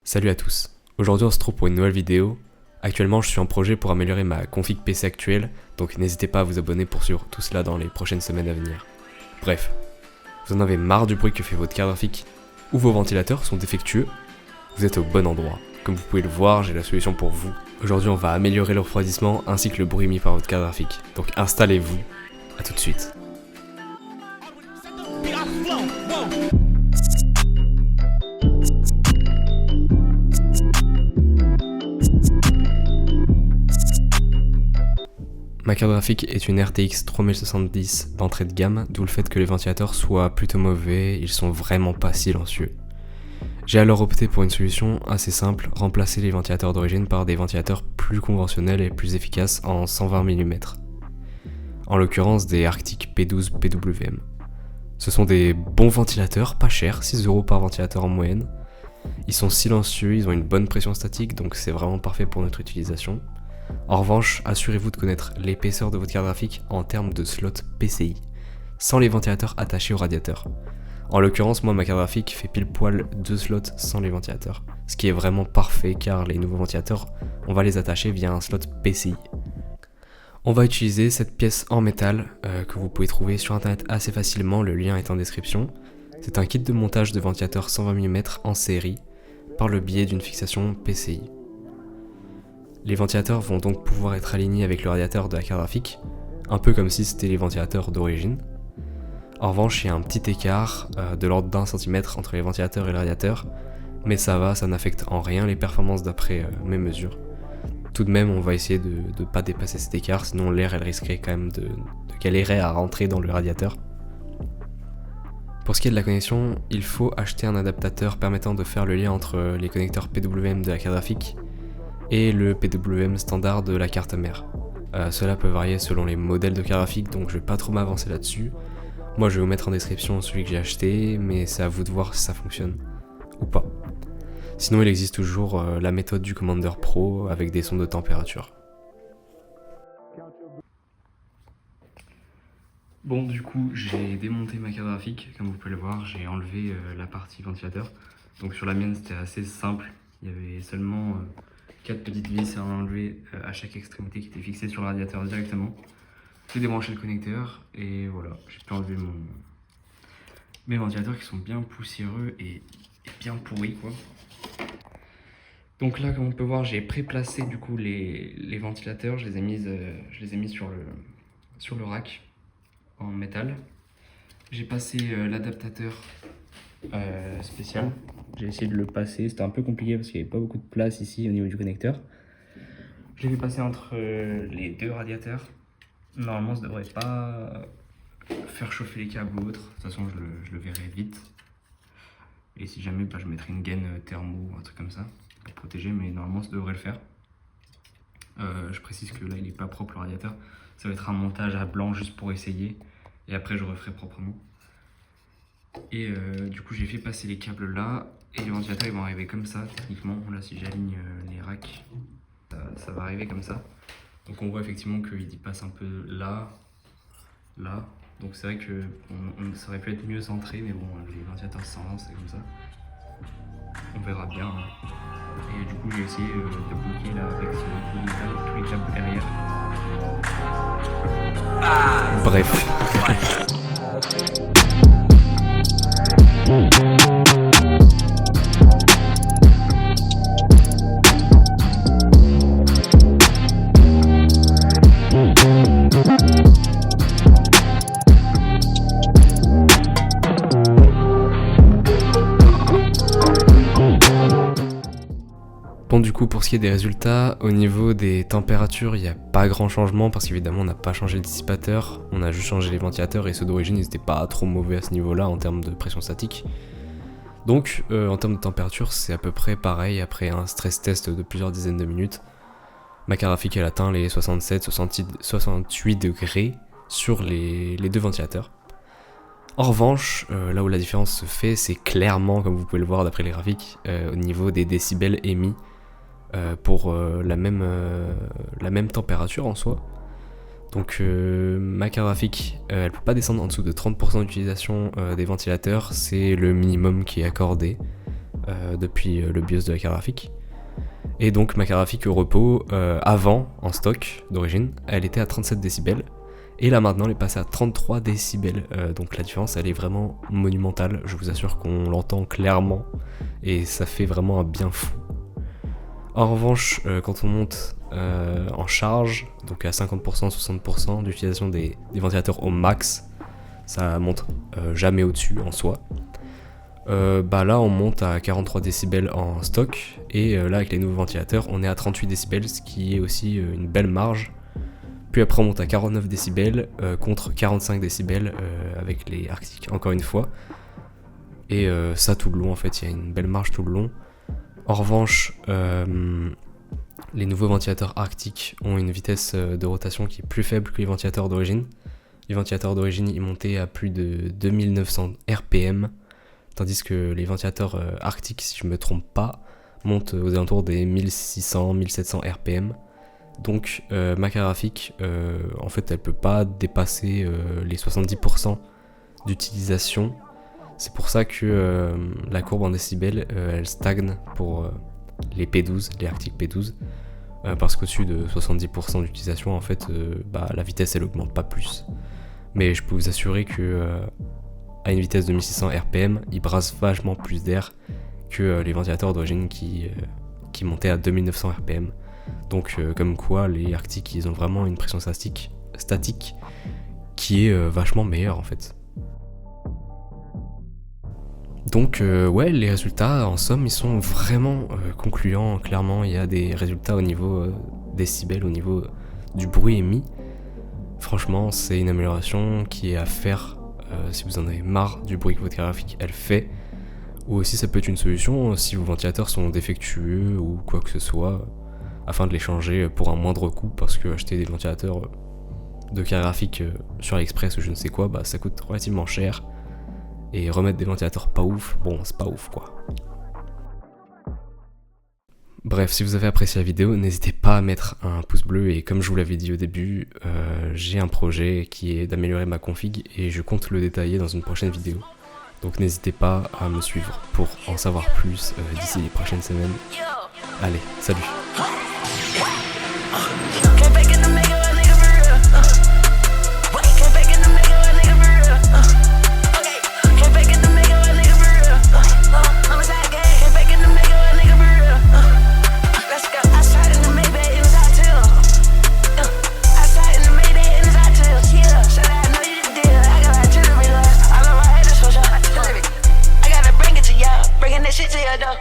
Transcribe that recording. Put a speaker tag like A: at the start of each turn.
A: Salut à tous, aujourd'hui on se trouve pour une nouvelle vidéo. Actuellement je suis en projet pour améliorer ma config PC actuelle, donc n'hésitez pas à vous abonner pour suivre tout cela dans les prochaines semaines à venir. Bref, vous en avez marre du bruit que fait votre carte graphique ou vos ventilateurs sont défectueux? Vous êtes au bon endroit. Comme vous pouvez le voir, j'ai la solution pour vous. Aujourd'hui on va améliorer le refroidissement ainsi que le bruit émis par votre carte graphique. Donc installez-vous, à tout de suite. Ma carte graphique est une RTX 3070 d'entrée de gamme, d'où le fait que les ventilateurs soient plutôt mauvais, ils sont vraiment pas silencieux. J'ai alors opté pour une solution assez simple, remplacer les ventilateurs d'origine par des ventilateurs plus conventionnels et plus efficaces en 120 mm. En l'occurrence des Arctic P12 PWM. Ce sont des bons ventilateurs, pas chers, 6€ par ventilateur en moyenne. Ils sont silencieux, ils ont une bonne pression statique, donc c'est vraiment parfait pour notre utilisation. En revanche, assurez-vous de connaître l'épaisseur de votre carte graphique en termes de slots PCI, sans les ventilateurs attachés au radiateur. En l'occurrence, moi ma carte graphique fait pile poil 2 slots sans les ventilateurs, ce qui est vraiment parfait car les nouveaux ventilateurs, on va les attacher via un slot PCI. On va utiliser cette pièce en métal que vous pouvez trouver sur internet assez facilement, le lien est en description. C'est un kit de montage de ventilateurs 120 mm en série par le biais d'une fixation PCI. Les ventilateurs vont donc pouvoir être alignés avec le radiateur de la carte graphique, un peu comme si c'était les ventilateurs d'origine. En revanche, il y a un petit écart de l'ordre d'1 cm entre les ventilateurs et le radiateur, mais ça va, ça n'affecte en rien les performances d'après mes mesures. Tout de même, on va essayer de ne pas dépasser cet écart, sinon l'air elle risquerait quand même de galérer à rentrer dans le radiateur. Pour ce qui est de la connexion, il faut acheter un adaptateur permettant de faire le lien entre les connecteurs PWM de la carte graphique et le PWM standard de la carte mère. Cela peut varier selon les modèles de carte graphique, donc je vais pas trop m'avancer là-dessus. Moi je vais vous mettre en description celui que j'ai acheté, mais c'est à vous de voir si ça fonctionne ou pas. Sinon il existe toujours la méthode du Commander Pro avec des sondes de température. Bon, du coup j'ai démonté ma carte graphique, comme vous pouvez le voir, j'ai enlevé la partie ventilateur. Donc sur la mienne c'était assez simple, il y avait seulement 4 petites vis à enlever à chaque extrémité qui étaient fixées sur le radiateur directement. J'ai débranché le connecteur et voilà, j'ai pu enlever mes ventilateurs qui sont bien poussiéreux et bien pourris quoi. Donc là, comme on peut voir, j'ai préplacé du coup les ventilateurs, je les ai mis sur le rack en métal. J'ai passé l'adaptateur spécial. J'ai essayé de le passer, c'était un peu compliqué parce qu'il n'y avait pas beaucoup de place ici au niveau du connecteur. Je l'ai fait passer entre les deux radiateurs. Normalement ça devrait pas faire chauffer les câbles ou autre, de toute façon je le verrai vite. Et si jamais je mettrai une gaine thermo ou un truc comme ça pour protéger, mais normalement ça devrait le faire. Je précise que là il n'est pas propre le radiateur, ça va être un montage à blanc juste pour essayer et après je referai proprement. Et du coup j'ai fait passer les câbles là et les ventilateurs ils vont arriver comme ça techniquement. Là si j'aligne les racks ça va arriver comme ça. Donc on voit effectivement qu'il y passe un peu là. Donc c'est vrai que ça aurait pu être mieux centré, mais bon les ventilateurs sans c'est comme ça. On verra bien. Et du coup j'ai essayé de bloquer là avec ce tous les câbles derrière. Bref. Bon du coup pour ce qui est des résultats, au niveau des températures il n'y a pas grand changement parce qu'évidemment on n'a pas changé le dissipateur, on a juste changé les ventilateurs et ceux d'origine ils n'étaient pas trop mauvais à ce niveau là en termes de pression statique. Donc en termes de température c'est à peu près pareil après un stress test de plusieurs dizaines de minutes. Ma carte graphique elle atteint les 67-68 degrés sur les deux ventilateurs. En revanche, là où la différence se fait, c'est clairement, comme vous pouvez le voir d'après les graphiques, au niveau des décibels émis pour la même température en soi. Donc ma carte graphique, elle peut pas descendre en dessous de 30% d'utilisation des ventilateurs, c'est le minimum qui est accordé. depuis le BIOS de la carte graphique. Et donc ma carte graphique au repos, avant, en stock d'origine, elle était à 37 décibels. Et là maintenant elle est passée à 33 décibels, donc la différence elle est vraiment monumentale, je vous assure qu'on l'entend clairement et ça fait vraiment un bien fou. En revanche, quand on monte en charge, donc à 50%, 60% d'utilisation des ventilateurs au max, ça monte jamais au-dessus en soi. Là on monte à 43 décibels en stock et là avec les nouveaux ventilateurs on est à 38 décibels, ce qui est aussi une belle marge. Puis après on monte à 49 décibels contre 45 décibels avec les Arctic encore une fois. Et ça tout le long en fait, il y a une belle marge tout le long. En revanche, les nouveaux ventilateurs Arctic ont une vitesse de rotation qui est plus faible que les ventilateurs d'origine. Les ventilateurs d'origine ils montaient à plus de 2900 RPM, tandis que les ventilateurs Arctic, si je me trompe pas, montent aux alentours des 1600-1700 RPM. Donc ma carte graphique, en fait elle peut pas dépasser les 70% d'utilisation. C'est pour ça que la courbe en décibels elle stagne pour les P12, les Arctic P12, parce qu'au-dessus de 70% d'utilisation en fait la vitesse elle augmente pas plus. Mais je peux vous assurer que à une vitesse de 1600 RPM, il brasse vachement plus d'air que les ventilateurs d'origine qui montaient à 2900 RPM. Donc comme quoi les Arctic ils ont vraiment une pression statique qui est vachement meilleure en fait. Donc ouais, les résultats en somme ils sont vraiment concluants. Clairement il y a des résultats au niveau décibels, au niveau du bruit émis. Franchement c'est une amélioration qui est à faire si vous en avez marre du bruit que votre carte graphique elle fait. Ou aussi ça peut être une solution si vos ventilateurs sont défectueux ou quoi que ce soit, afin de les changer pour un moindre coût, parce que acheter des ventilateurs de carte graphique sur AliExpress ou je ne sais quoi, ça coûte relativement cher. Et remettre des ventilateurs pas ouf, bon c'est pas ouf quoi. Bref, si vous avez apprécié la vidéo, n'hésitez pas à mettre un pouce bleu et comme je vous l'avais dit au début, j'ai un projet qui est d'améliorer ma config et je compte le détailler dans une prochaine vidéo. Donc n'hésitez pas à me suivre pour en savoir plus d'ici les prochaines semaines. Allez, salut!